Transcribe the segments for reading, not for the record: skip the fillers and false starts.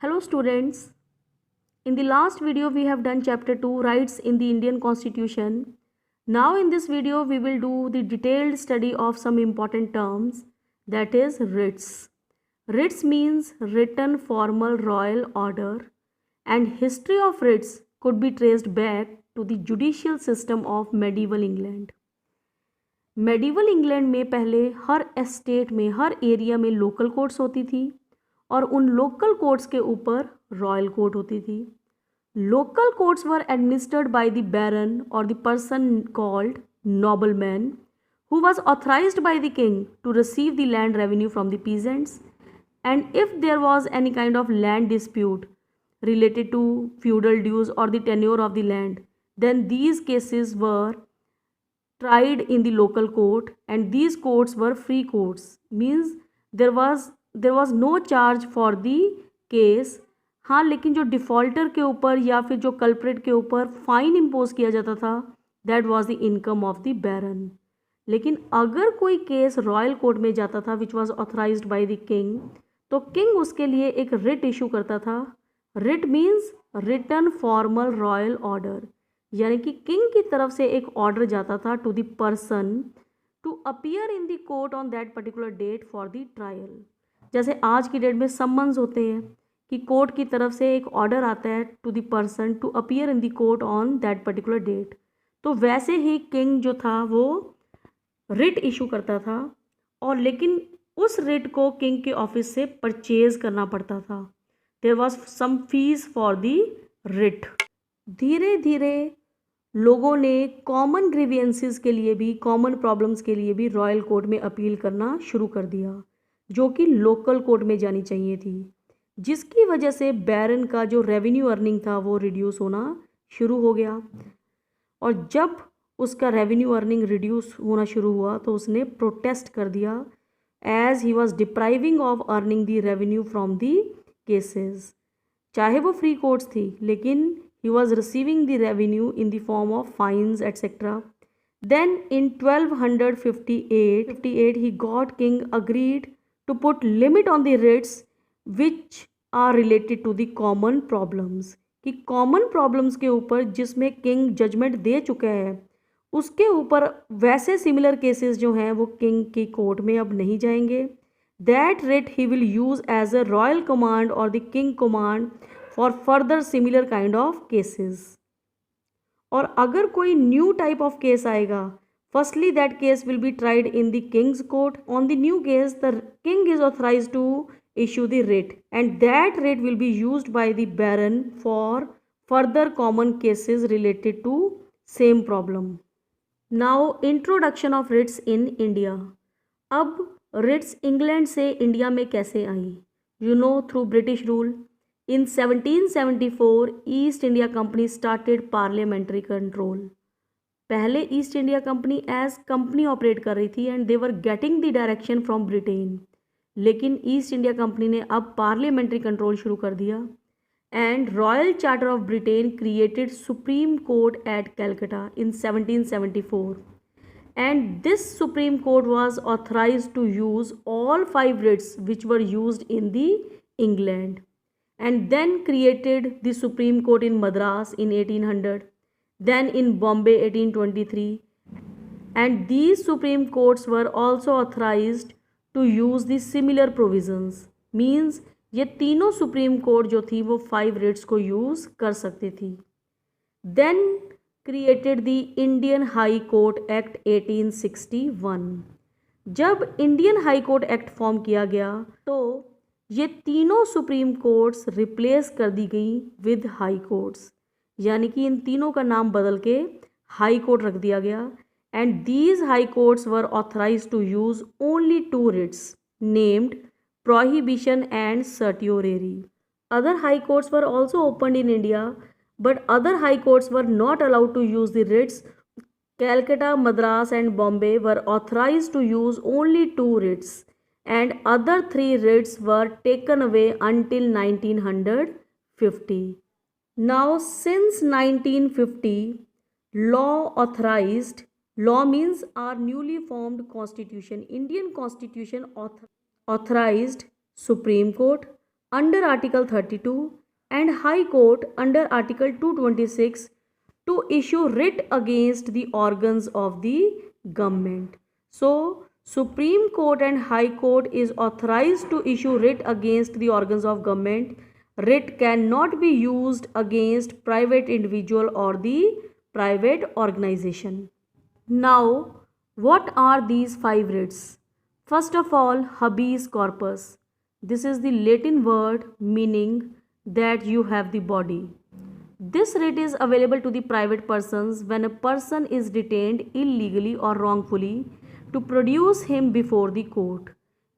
Hello students. In the last video we have done chapter 2 rights in the Indian Constitution. Now in this video we will do the detailed study of some important terms, that is writs. Writs means written formal royal order, and history of writs could be traced back to the judicial system of medieval England. Medieval England में पहले हर estate में हर area में local courts होती थी और उन local courts के ऊपर रॉयल कोर्ट होती थी. Local courts were administered by the baron और the person called nobleman who was authorized by the king to receive the land revenue from the peasants, and if there was any kind of land dispute related to feudal dues or the tenure of the land, then these cases were tried in the local court, and these courts were free courts, means there was no charge for the case. हाँ, लेकिन जो defaulter के ऊपर या फिर जो culprit के ऊपर फाइन इम्पोज किया जाता था, that was the income of the baron. लेकिन अगर कोई केस रॉयल कोर्ट में जाता था which was authorised by the king, तो किंग उसके लिए एक रिट इशू करता था. Writ means written formal royal order, यानी कि किंग की तरफ से एक ऑर्डर जाता था to the person to appear in the court on that particular date for the trial. जैसे आज की डेट में सम्मन्स होते हैं कि कोर्ट की तरफ से एक ऑर्डर आता है to the person to appear in the court on that particular date, तो वैसे ही किंग जो था वो रिट इशू करता था, और लेकिन उस रिट को किंग के ऑफिस से परचेज करना पड़ता था. There was some fees for the writ. धीरे धीरे लोगों ने कॉमन ग्रीवियंसेस के लिए भी, कॉमन प्रॉब्लम्स के लिए भी रॉयल कोर्ट में अपील करना शुरू कर दिया, जो कि लोकल कोर्ट में जानी चाहिए थी, जिसकी वजह से बैरन का जो रेवेन्यू अर्निंग था वो रिड्यूस होना शुरू हो गया. और जब उसका रेवेन्यू अर्निंग रिड्यूस होना शुरू हुआ तो उसने प्रोटेस्ट कर दिया, as he was depriving of earning the revenue from the cases. चाहे वो फ्री कोर्ट्स थी, लेकिन he was receiving the revenue in the form of fines etc. Then in 1258 he got king agreed to put limit on the writs which are related to the common problems, कि common problems के ऊपर जिसमें king judgment दे चुका है उसके ऊपर वैसे similar cases जो हैं वो king की कोर्ट में अब नहीं जाएंगे. That writ he will use as a royal command or the king command for further similar kind of cases. और अगर कोई न्यू टाइप ऑफ केस आएगा, firstly that case will be tried in the king's court. On the new case the king is authorised to issue the writ, and that writ will be used by the baron for further common cases related to same problem. Now introduction of writs in India. अब रिट्स England से India में कैसे आई? You know, through British rule. In 1774, East India Company started parliamentary control. पहले East India Company as company operate कर रही थी and they were getting the direction from Britain. लेकिन ईस्ट इंडिया कंपनी ने अब पार्लियामेंट्री कंट्रोल शुरू कर दिया, and royal charter of Britain created Supreme Court at Calcutta in 1774. And this Supreme Court was authorised to use all 5 writs which were used in the England, and then created the Supreme Court in Madras in 1800, then in Bombay 1823, and these Supreme Courts were also authorized to use the similar provisions. Means ये तीनों supreme court जो थी वो 5 writs को use कर सकती थी. Then created the Indian High Court Act 1861. जब Indian high court act form किया गया तो ये तीनों सुप्रीम कोर्ट्स रिप्लेस कर दी गई विद हाई कोर्ट्स, यानी कि इन तीनों का नाम बदल के हाई कोर्ट रख दिया गया. And these high courts were authorise to use only 2 writs named prohibition and certiorari. Other high courts were also opened in India, but other high courts were not allowed to use the writs. Calcutta, Madras and Bombay were authorized to use only 2 writs, and other 3 writs were taken away until 1950. Now since 1950, law means our newly formed constitution, Indian constitution authorized Supreme Court, under Article 32 and High Court under Article 226 to issue writ against the organs of the government. So, Supreme Court and High Court is authorized to issue writ against the organs of government. Writ cannot be used against private individual or the private organization. Now, what are these 5 writs? First of all, habeas corpus. This is the Latin word meaning that you have the body. This writ is available to the private persons when a person is detained illegally or wrongfully to produce him before the court.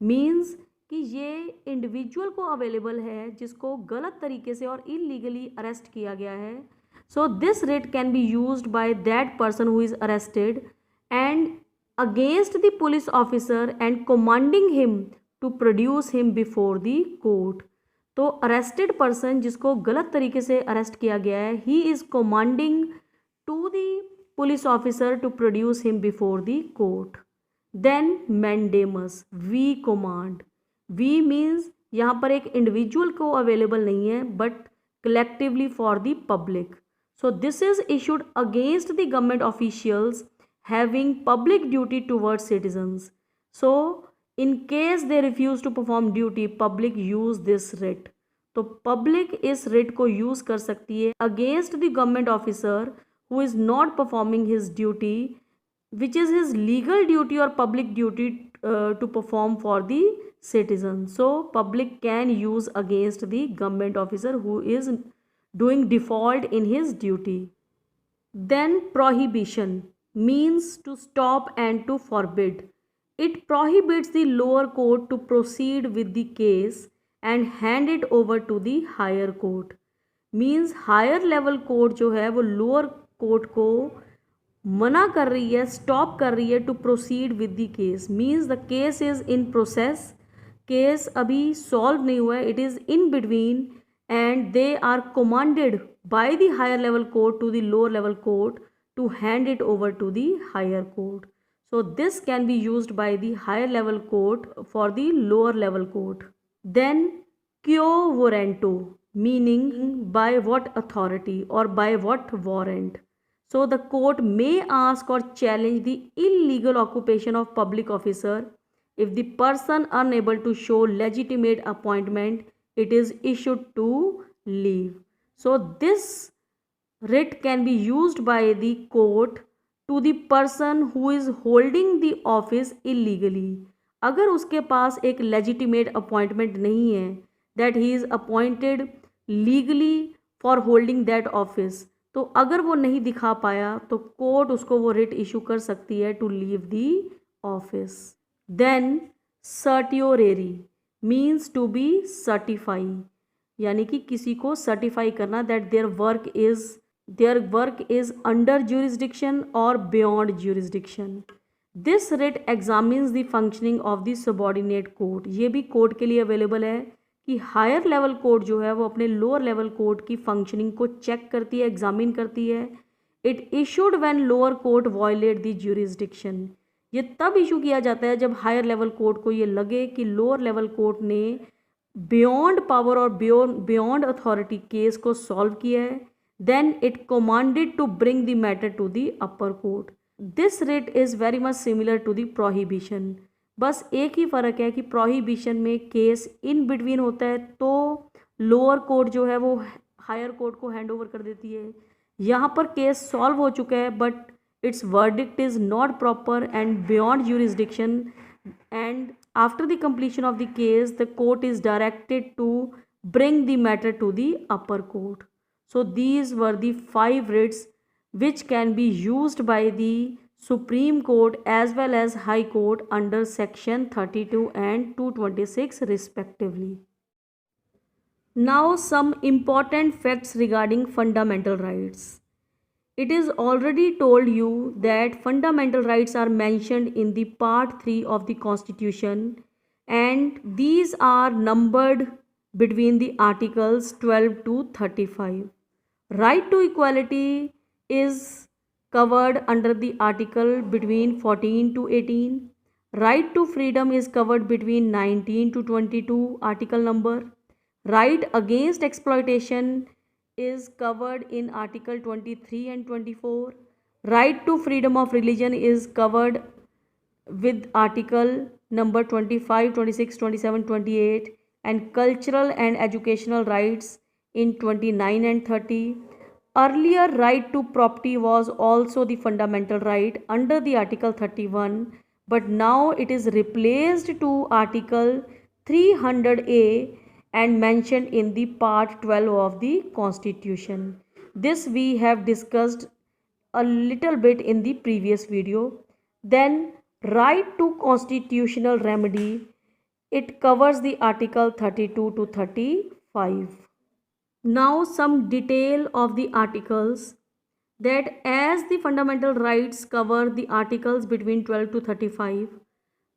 Means कि ये individual को available है जिसको गलत तरीके से और illegally arrest किया गया है. So this writ can be used by that person who is arrested and against the police officer and commanding him to produce him before the court. तो अरेस्टेड पर्सन जिसको गलत तरीके से अरेस्ट किया गया है, he is commanding to the police officer to produce him before the court. Then mandamus, we command. We means यहाँ पर एक इंडिविजुअल को अवेलेबल नहीं है but collectively for the public. So this is issued against the government officials having public duty towards citizens. So in case they refuse to perform duty, public use this writ. तो public इस writ को use कर सकती है against the government officer who is not performing his duty, which is his legal duty or public duty to perform for the citizen. So public can use against the government officer who is doing default in his duty. Then prohibition means to stop and to forbid. It prohibits the lower court to proceed with the case and hand it over to the higher court. Means higher level court जो है वो lower court को मना कर रही है, stop कर रही है to proceed with the case. Means the case is in process. Case अभी solve नहीं हुआ है, it is in between and they are commanded by the higher level court to the lower level court to hand it over to the higher court. So this can be used by the higher level court for the lower level court. Then quo warranto, meaning by what authority or by what warrant. So the court may ask or challenge the illegal occupation of public officer. If the person unable to show legitimate appointment, it is issued to leave. So this writ can be used by the court to the person who is holding the office illegally. अगर उसके पास एक legitimate appointment नहीं है, that he is appointed legally for holding that office, तो अगर वो नहीं दिखा पाया तो कोर्ट उसको वो writ issue कर सकती है to leave the office. Then certiorari means to be certify, यानी कि किसी को certify करना that their work is under jurisdiction or beyond jurisdiction. This writ examines the functioning of the subordinate court. ये भी कोर्ट के लिए अवेलेबल है कि हायर लेवल कोर्ट जो है वो अपने लोअर लेवल कोर्ट की फंक्शनिंग को चेक करती है, एग्जामिन करती है. It issued when lower court violate the jurisdiction. ये तब इशू किया जाता है जब हायर लेवल कोर्ट को ये लगे कि लोअर लेवल कोर्ट ने बियॉन्ड पावर और बियॉन्ड अथॉरिटी केस को सॉल्व किया है. Then it commanded to bring the matter to the upper court. This writ is very much similar to the prohibition. बस एक ही फ़र्क है कि prohibition में केस इन बिटवीन होता है तो लोअर कोर्ट जो है वो हायर कोर्ट को हैंड ओवर कर देती है. यहाँ पर केस सॉल्व हो चुका है but it's verdict is not proper and beyond jurisdiction, and after the completion of the case the court is directed to bring the matter to the upper court. So these were the 5 writs which can be used by the Supreme Court as well as High Court under Section 32 and 226 respectively. Now some important facts regarding fundamental rights. It is already told you that fundamental rights are mentioned in the Part 3 of the Constitution and these are numbered between the articles 12 to 35. Right to equality is covered under the article between 14 to 18. Right to freedom is covered between 19 to 22 article number. Right against exploitation is covered in Article 23 and 24. Right to freedom of religion is covered with Article number 25, 26, 27, 28, and cultural and educational rights in 29 and 30. Earlier, right to property was also the fundamental right under the Article 31, but now it is replaced to Article 300A and mentioned in the Part 12 of the Constitution. This we have discussed a little bit in the previous video. Then right to constitutional remedy, it covers the Article 32 to 35. Now some detail of the articles, that as the fundamental rights cover the articles between 12 to 35,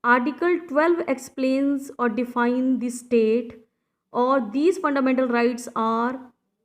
Article 12 explains or defines the state, or these fundamental rights are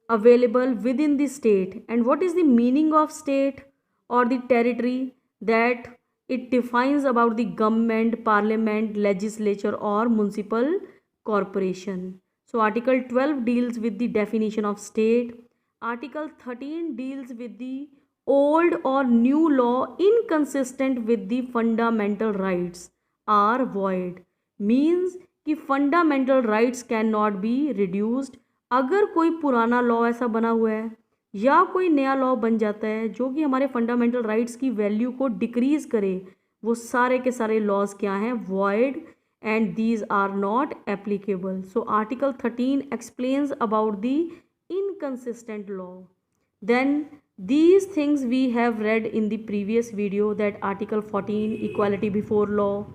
available within the state. And what is the meaning of state or the territory? That it defines about the government, parliament, legislature or municipal corporation. So Article 12 deals with the definition of state. Article 13 deals with the old or new law inconsistent with the fundamental rights are void, means कि fundamental rights can not be reduced. अगर कोई पुराना law ऐसा बना हुआ है या कोई नया लॉ बन जाता है जो कि हमारे फंडामेंटल राइट्स की वैल्यू को डिक्रीज करे, वो सारे के सारे लॉज क्या हैं? Void, and these are not applicable. So article 13 explains about the inconsistent law. Then these things we have read in the previous video, that Article 14 equality before law,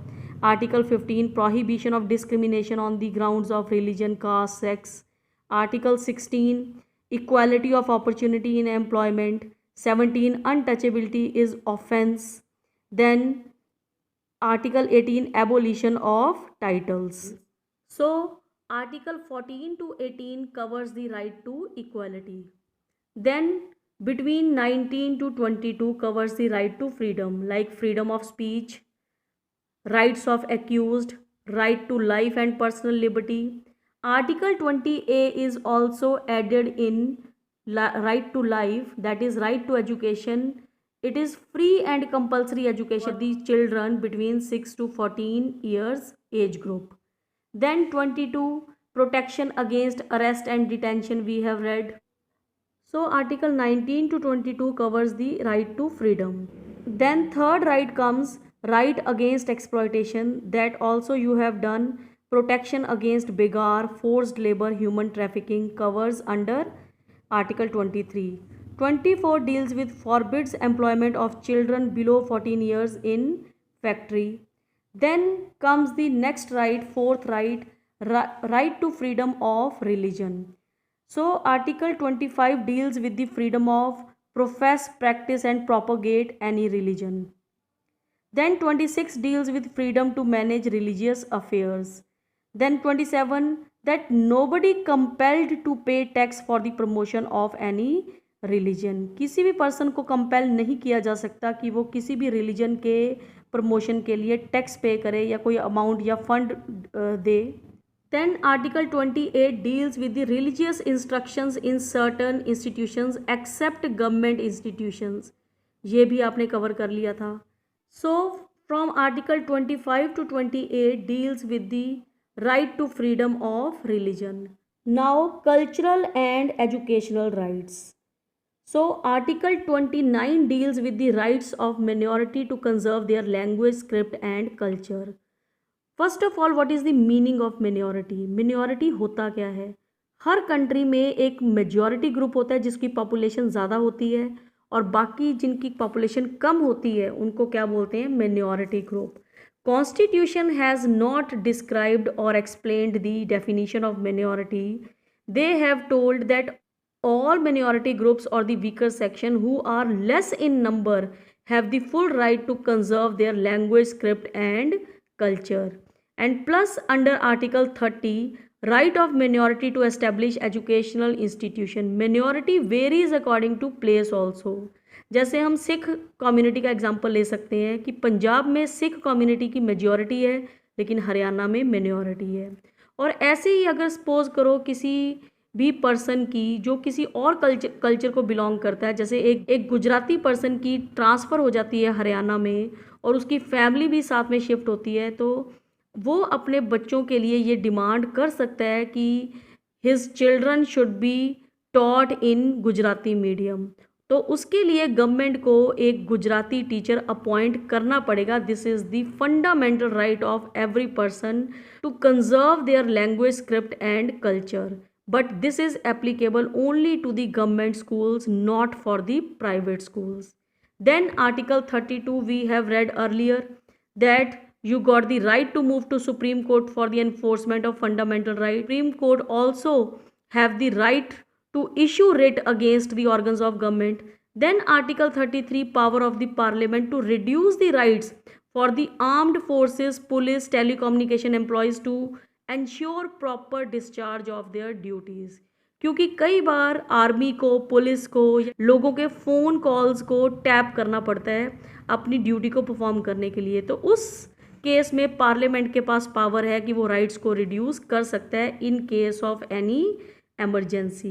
Article 15 prohibition of discrimination on the grounds of religion, caste, sex, Article 16 equality of opportunity in employment, 17 untouchability is offense, then Article 18 abolition of titles. So Article 14 to 18 covers the right to equality. Then between 19 to 22 covers the right to freedom, like freedom of speech, rights of accused, right to life and personal liberty. Article 20A is also added in right to life, that is right to education. It is free and compulsory education for the children between 6 to 14 years age group. Then 22 protection against arrest and detention we have read. So Article 19 to 22 covers the right to freedom. Then third right comes right against exploitation, that also you have done. Protection against begar, forced labor, human trafficking covers under Article 23. 24 deals with forbids employment of children below 14 years in factory. Then comes the next right, fourth right, right to freedom of religion. So Article 25 deals with the freedom of profess, practice and propagate any religion. Then 26 deals with freedom to manage religious affairs. Then 27, that nobody compelled to pay tax for the promotion of any religion. किसी भी person को compel नहीं किया जा सकता कि वो किसी भी रिलीजन के प्रमोशन के लिए टैक्स पे करे या कोई अमाउंट या fund they. Then Article 28 deals with the religious instructions in certain institutions except government institutions. ये भी आपने कवर कर लिया था. So from Article 25 to 28 deals with the right to freedom of religion. Now cultural and educational rights. So Article 29 deals with the rights of minority to conserve their language, script and culture. First of all what is the meaning of minority? Minority होता क्या है? हर country में एक majority group होता है जिसकी population ज़्यादा होती है, और बाकी जिनकी पॉपुलेशन कम होती है उनको क्या बोलते हैं? Minority group. Constitution has not described और explained the definition of minority. They have told that all minority groups or the weaker section who are less in number have the full right to conserve their language, script and culture. And plus under Article 30 right of minority to establish educational institution. Minority varies according to place also. जैसे हम Sikh community का example ले सकते हैं कि पंजाब में Sikh community की majority है लेकिन हरियाणा में मिनॉरिटी है, और ऐसे ही अगर सपोज करो किसी भी पर्सन की जो किसी और कल्चर को बिलोंग करता है, जैसे एक गुजराती पर्सन की ट्रांसफ़र हो जाती है हरियाणा में और उसकी फैमिली भी साथ में शिफ्ट होती है, तो वो अपने बच्चों के लिए ये डिमांड कर सकता है कि his children should be taught in Gujarati medium. तो उसके लिए गवर्नमेंट को एक गुजराती टीचर अपॉइंट करना पड़ेगा। This is the fundamental right of every person to conserve their language, script and culture, but this is applicable only to the government schools, not for the private schools. Then article 32 we have read earlier, that you got the right to move to Supreme Court for the enforcement of fundamental rights. Supreme Court also have the right to issue writ against the organs of government. Then article 33, power of the parliament to reduce the rights for the armed forces, police, telecommunication employees to ensure proper discharge of their duties. क्योंकि कई बार army को, police को, लोगों के phone calls को tap करना पड़ता है अपनी ड्यूटी को परफॉर्म करने के लिए, तो उस केस में पार्लियामेंट के पास पावर है कि वो राइट्स को रिड्यूस कर सकता है in case of any emergency.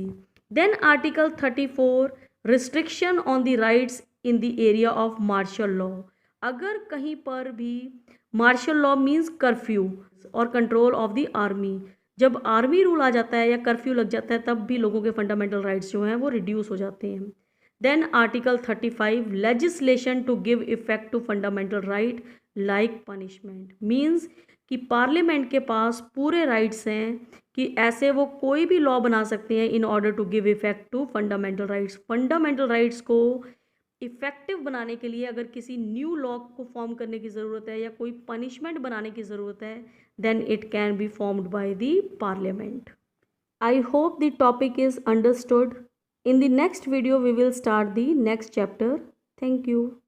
Then article 34, restriction on the rights in the area of martial law. अगर कहीं पर भी मार्शल लॉ मीन्स कर्फ्यू और कंट्रोल ऑफ द आर्मी, जब आर्मी रूल आ जाता है या कर्फ्यू लग जाता है तब भी लोगों के फंडामेंटल राइट्स जो हैं वो रिड्यूस हो जाते हैं। Then article 35, legislation to give effect to fundamental right like punishment, means कि पार्लियामेंट के पास पूरे राइट्स हैं कि ऐसे वो कोई भी लॉ बना सकते हैं in order to give effect to fundamental rights. Fundamental rights को इफ़ेक्टिव बनाने के लिए अगर किसी न्यू लॉ को फॉर्म करने की ज़रूरत है या कोई पनिशमेंट बनाने की ज़रूरत है, then it can be formed by the parliament. I hope the topic is understood. In the next video we will start the next chapter. Thank you.